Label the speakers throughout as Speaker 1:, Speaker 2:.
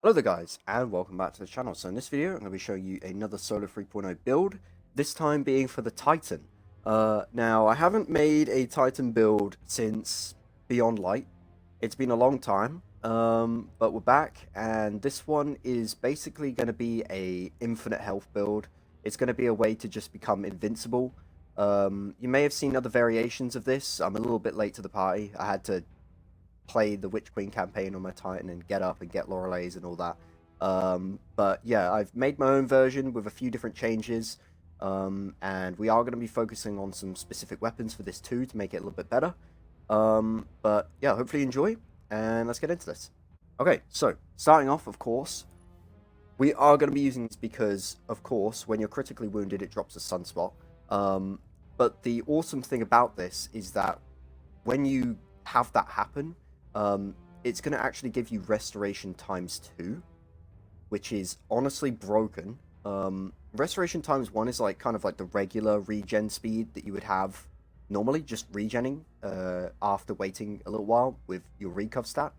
Speaker 1: Hello there guys, and welcome back to the channel. So in this video, I'm going to be showing you another Solo 3.0 build, this time being for the Titan. Now, I haven't made a Titan build since Beyond Light. It's been a long time, but we're back, and this one is basically going to be a infinite health build. It's going to be a way to just become invincible. You may have seen other variations of this. I'm a little bit late to the party. I had to play the Witch Queen campaign on my Titan and get up and get Loreley's and all that. But yeah, I've made my own version with a few different changes, and we are going to be focusing on some specific weapons for this too to make it a little bit better. But yeah, hopefully you enjoy, and let's get into this. Okay, so starting off, of course, we are going to be using this because, of course, when you're critically wounded, it drops a Sunspot. But the awesome thing about this is that when you have that happen, it's going to actually give you restoration ×2, which is honestly broken. Restoration ×1 is like kind of like the regular regen speed that you would have normally, just regenning after waiting a little while with your recuv stat.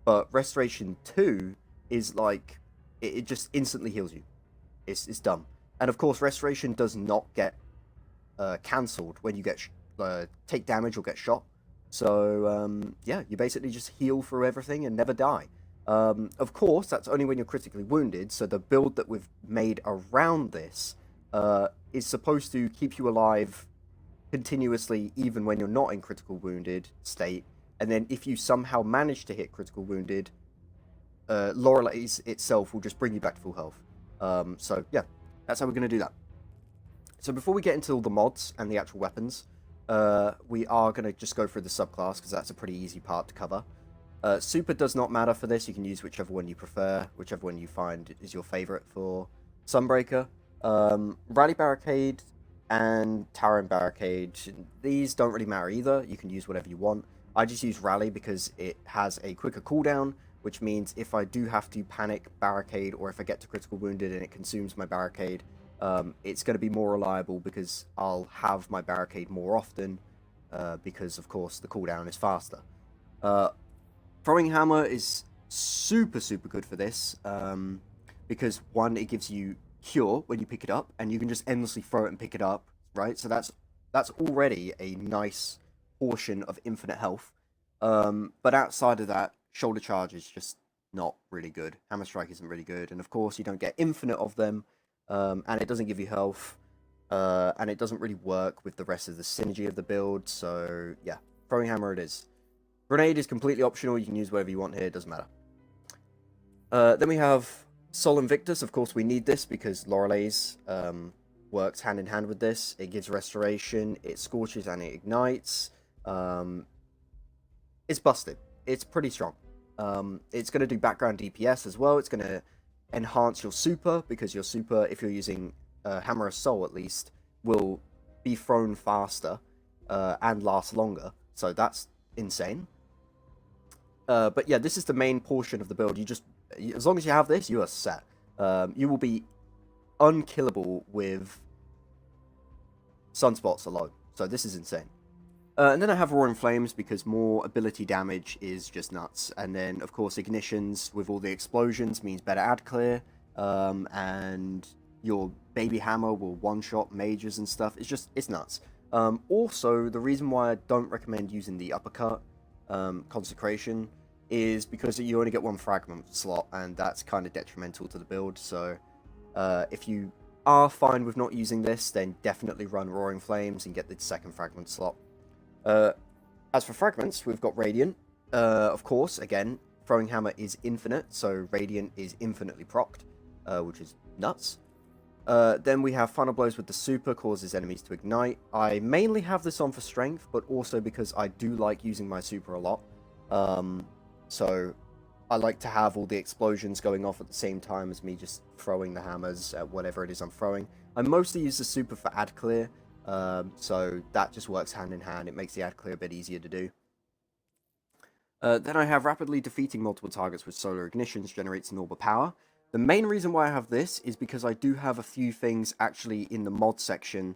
Speaker 1: But restoration 2 is like it just instantly heals you. It's done. And of course, restoration does not get cancelled when you get take damage or get shot. So, yeah, you basically just heal through everything and never die. Of course, that's only when you're critically wounded, so the build that we've made around this is supposed to keep you alive continuously even when you're not in critical wounded state, and then if you somehow manage to hit critical wounded, Loreley's itself will just bring you back to full health. So, yeah, that's how we're going to do that. So before we get into all the mods and the actual weapons, we are going to just go through the subclass because that's a pretty easy part to cover. Super does not matter for this. You can use whichever one you prefer, whichever one you find is your favorite for Sunbreaker. Rally Barricade and Towering Barricade, these don't really matter either. You can use whatever you want. I just use Rally because it has a quicker cooldown, which means if I do have to panic Barricade or if I get to critical wounded and it consumes my Barricade, it's going to be more reliable because I'll have my Barricade more often because, of course, the cooldown is faster. Throwing Hammer is super good for this because, one, it gives you Cure when you pick it up, and you can just endlessly throw it and pick it up, right? So that's already a nice portion of infinite health. But outside of that, Shoulder Charge is just not really good. Hammer Strike isn't really good, and of course, you don't get infinite of them. And it doesn't give you health, and it doesn't really work with the rest of the synergy of the build, so yeah, Throwing Hammer it is. Grenade is completely optional, you can use whatever you want here, it doesn't matter. Then we have Sol Invictus. Of course we need this because Loreley's works hand in hand with this. It gives restoration, it scorches and it ignites. It's busted. It's pretty strong. It's going to do background DPS as well, it's going to enhance your super, because your super, if you're using Hammer of Soul at least, will be thrown faster and last longer, so that's insane. But yeah, this is the main portion of the build. You just, as long as you have this, you are set. You will be unkillable with Sunspots alone, so this is insane. And then I have Roaring Flames because more ability damage is just nuts. And then, of course, Ignitions with all the explosions means better ad clear. And your Baby Hammer will one-shot mages and stuff. It's nuts. Also, the reason why I don't recommend using the Uppercut Consecration is because you only get one Fragment slot, and that's kind of detrimental to the build. So if you are fine with not using this, then definitely run Roaring Flames and get the second Fragment slot. As for Fragments, we've got Radiant. Of course, again, Throwing Hammer is infinite, so Radiant is infinitely procced, which is nuts. Then we have Final Blows with the Super, causes enemies to ignite. I mainly have this on for strength, but also because I do like using my Super a lot. So I like to have all the explosions going off at the same time as me just throwing the hammers at whatever it is I'm throwing. I mostly use the Super for ad clear. So that just works hand in hand. It makes the ad clear a bit easier to do. Then I have rapidly defeating multiple targets with solar ignitions generates an orb of power. The main reason why I have this is because I do have a few things actually in the mod section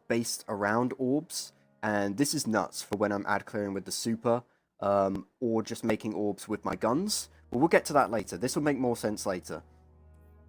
Speaker 1: based around orbs, and this is nuts for when I'm ad clearing with the super or just making orbs with my guns. But we'll get to that later. This will make more sense later.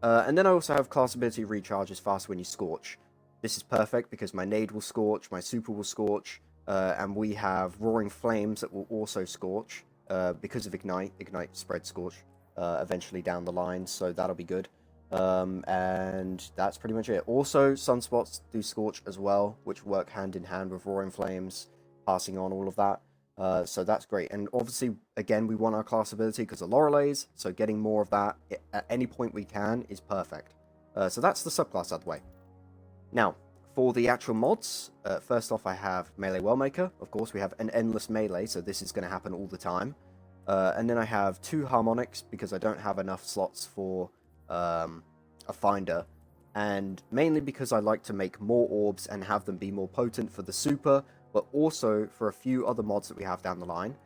Speaker 1: And then I also have class ability recharges faster when you Scorch. This is perfect because my nade will Scorch, my super will Scorch, and we have Roaring Flames that will also Scorch because of Ignite. Ignite spread Scorch eventually down the line, so that'll be good. And that's pretty much it. Also, Sunspots do Scorch as well, which work hand in hand with Roaring Flames, passing on all of that. So that's great. And obviously, again, we want our class ability because of Loreley's, so getting more of that at any point we can is perfect. So that's the subclass out of the way. Now, for the actual mods, first off I have Melee Wellmaker. Of course, we have an endless melee, so this is going to happen all the time. And then I have 2 Harmonics because I don't have enough slots for a Finder. And mainly because I like to make more orbs and have them be more potent for the super, but also for a few other mods that we have down the line.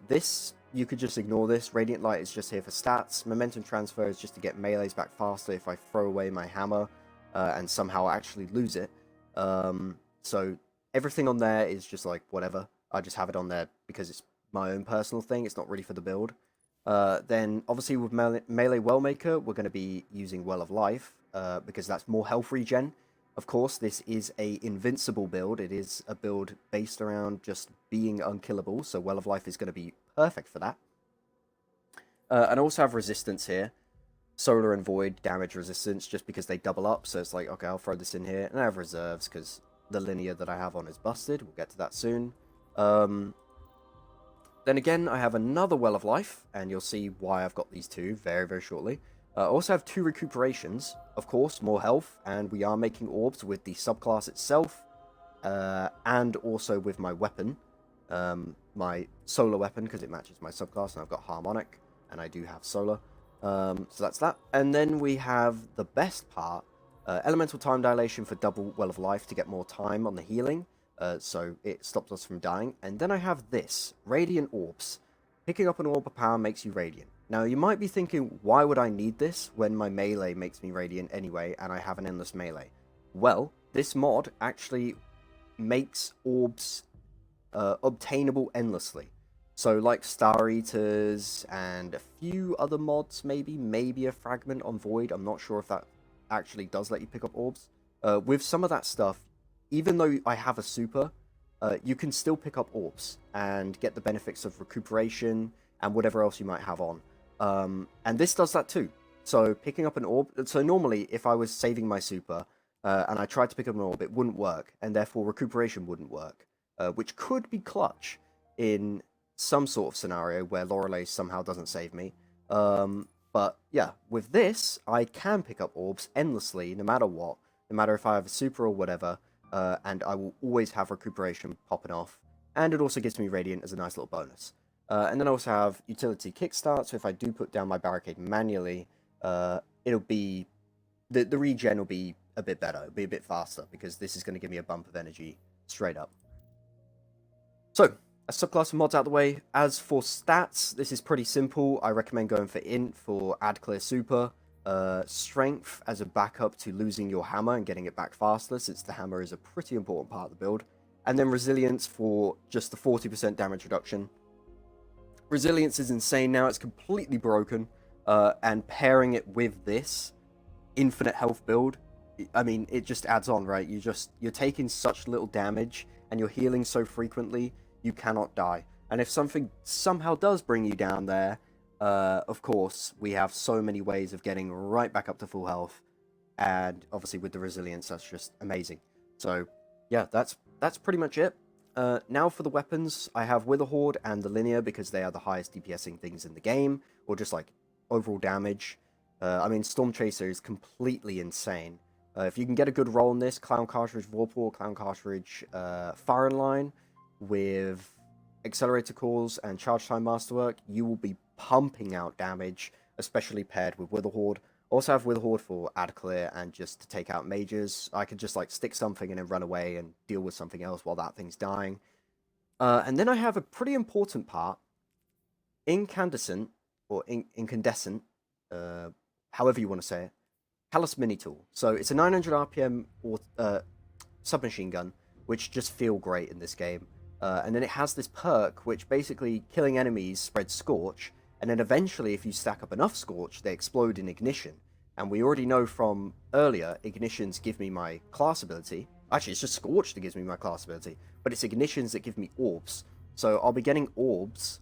Speaker 1: This, you could just ignore this. Radiant Light is just here for stats. Momentum Transfer is just to get melees back faster if I throw away my hammer and somehow actually lose it. So everything on there is just like whatever. I just have it on there because it's my own personal thing. It's not really for the build. Then obviously with Melee Wellmaker, we're going to be using Well of Life because that's more health regen. Of course, this is a Invincible build. It is a build based around just being unkillable, so Well of Life is going to be perfect for that. And I also have Resistance here. Solar and Void damage resistance, just because they double up, so it's like, okay, I'll throw this in here. And I have Reserves, because the linear that I have on is busted. We'll get to that soon. Then again, I have another Well of Life, and you'll see why I've got these two very, very shortly. I also have 2 recuperations, of course, more health, and we are making orbs with the subclass itself, and also with my weapon, my solar weapon, because it matches my subclass, and I've got harmonic, and I do have solar, so that's that. And then we have the best part, elemental time dilation for double Well of Life to get more time on the healing, so it stops us from dying. And then I have this, Radiant Orbs. Picking up an orb of power makes you radiant. Now, you might be thinking, why would I need this when my melee makes me radiant anyway, and I have an endless melee? Well, this mod actually makes orbs obtainable endlessly. So, like Star Eaters and a few other mods, maybe a Fragment on Void. I'm not sure if that actually does let you pick up orbs. With some of that stuff, even though I have a super, you can still pick up orbs and get the benefits of recuperation and whatever else you might have on. And this does that too. So picking up an orb, so normally if I was saving my super and I tried to pick up an orb, it wouldn't work, and therefore recuperation wouldn't work, which could be clutch in some sort of scenario where Loreley somehow doesn't save me. But yeah, with this, I can pick up orbs endlessly, no matter what, no matter if I have a super or whatever, and I will always have recuperation popping off, and it also gives me radiant as a nice little bonus. And then I also have utility kickstart, so if I do put down my barricade manually, it'll be, the regen will be a bit better, it'll be a bit faster, because this is going to give me a bump of energy straight up. So, a subclass of mods out the way. As for stats, this is pretty simple. I recommend going for Int for add clear super, Strength as a backup to losing your hammer and getting it back faster, since the hammer is a pretty important part of the build, and then Resilience for just the 40% damage reduction. Resilience is insane now, it's completely broken, and pairing it with this infinite health build, I mean, it just adds on, right? You're taking such little damage, and you're healing so frequently, you cannot die. And if something somehow does bring you down there, of course, we have so many ways of getting right back up to full health, and obviously with the Resilience, that's just amazing. So, yeah, that's pretty much it. Now for the weapons, I have Witherhoard and the Linear because they are the highest DPSing things in the game, or just like overall damage. I mean, Storm Chaser is completely insane. If you can get a good roll on this, Clown Cartridge Vorpal, Clown Cartridge Fire Line with Accelerator Cores and Charge Time Masterwork, you will be pumping out damage, especially paired with Witherhoard. Also have Witherhoard for add clear and just to take out mages. I could just like stick something and then run away and deal with something else while that thing's dying. And then I have a pretty important part, Incandescent, or Incandescent, however you want to say it, Callus Mini Tool. So it's a 900 RPM or submachine gun, which just feel great in this game. And then it has this perk, which basically killing enemies spreads Scorch, and then eventually, if you stack up enough Scorch, they explode in Ignition. And we already know from earlier, Ignitions give me my class ability. Actually, it's just Scorch that gives me my class ability, but it's Ignitions that give me Orbs. So I'll be getting Orbs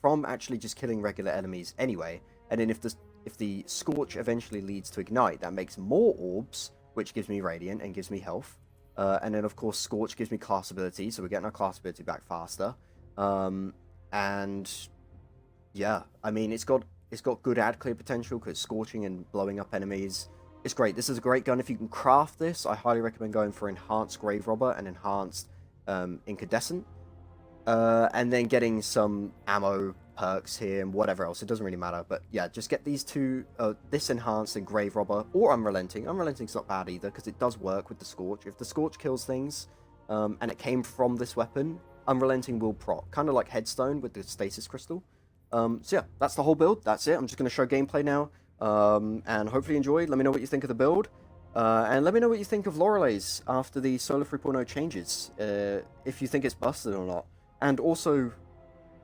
Speaker 1: from actually just killing regular enemies anyway, and then if the Scorch eventually leads to Ignite, that makes more Orbs, which gives me Radiant and gives me health. And then, of course, Scorch gives me class ability, so we're getting our class ability back faster. And yeah, I mean, it's got good ad clear potential because scorching and blowing up enemies is great. This is a great gun. If you can craft this, I highly recommend going for Enhanced Grave Robber and Enhanced Incandescent. And then getting some ammo perks here and whatever else. It doesn't really matter. But yeah, just get these two, this Enhanced and Grave Robber, or Unrelenting. Unrelenting's not bad either because it does work with the Scorch. If the Scorch kills things, and it came from this weapon, Unrelenting will proc. Kind of like Headstone with the Stasis Crystal. So yeah, that's the whole build. That's it. I'm just going to show gameplay now. And hopefully you enjoyed. Let me know what you think of the build. And let me know what you think of Loreley's after the Solar 3.0 changes. If you think it's busted or not. And also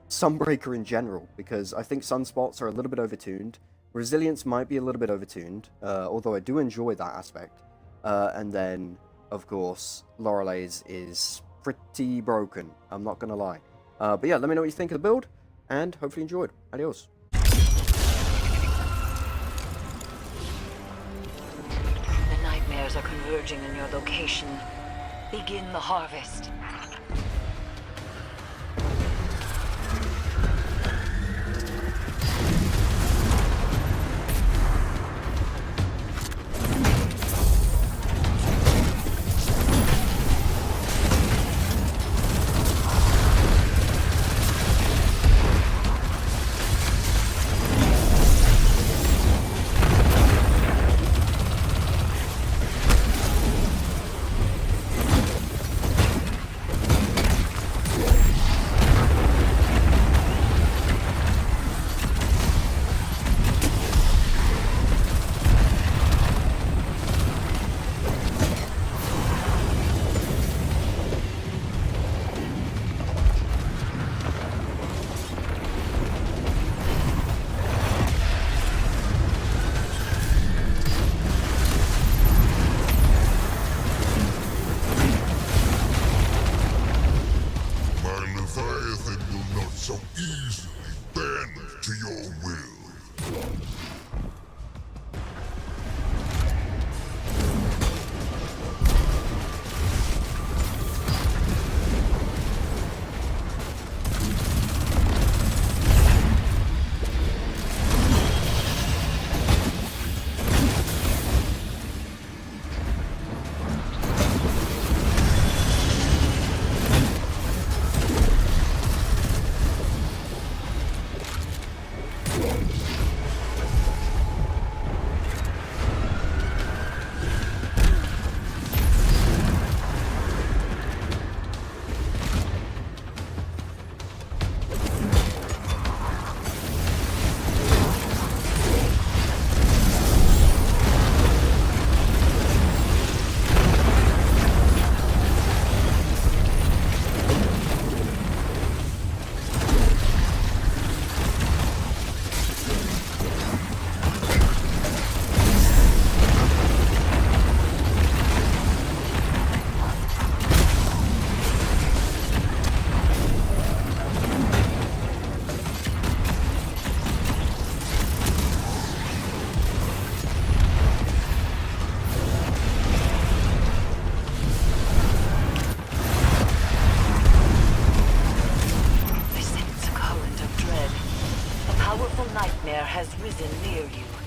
Speaker 1: Sunbreaker in general, because I think Sunspots are a little bit overtuned. Resilience might be a little bit overtuned, although I do enjoy that aspect. And then, of course, Loreley's is pretty broken. I'm not going to lie. But yeah, let me know what you think of the build. And hopefully you enjoyed. Adios.
Speaker 2: The nightmares are converging in your location. Begin the harvest.
Speaker 3: So easily bend to your will.
Speaker 2: Nightmare has risen near you.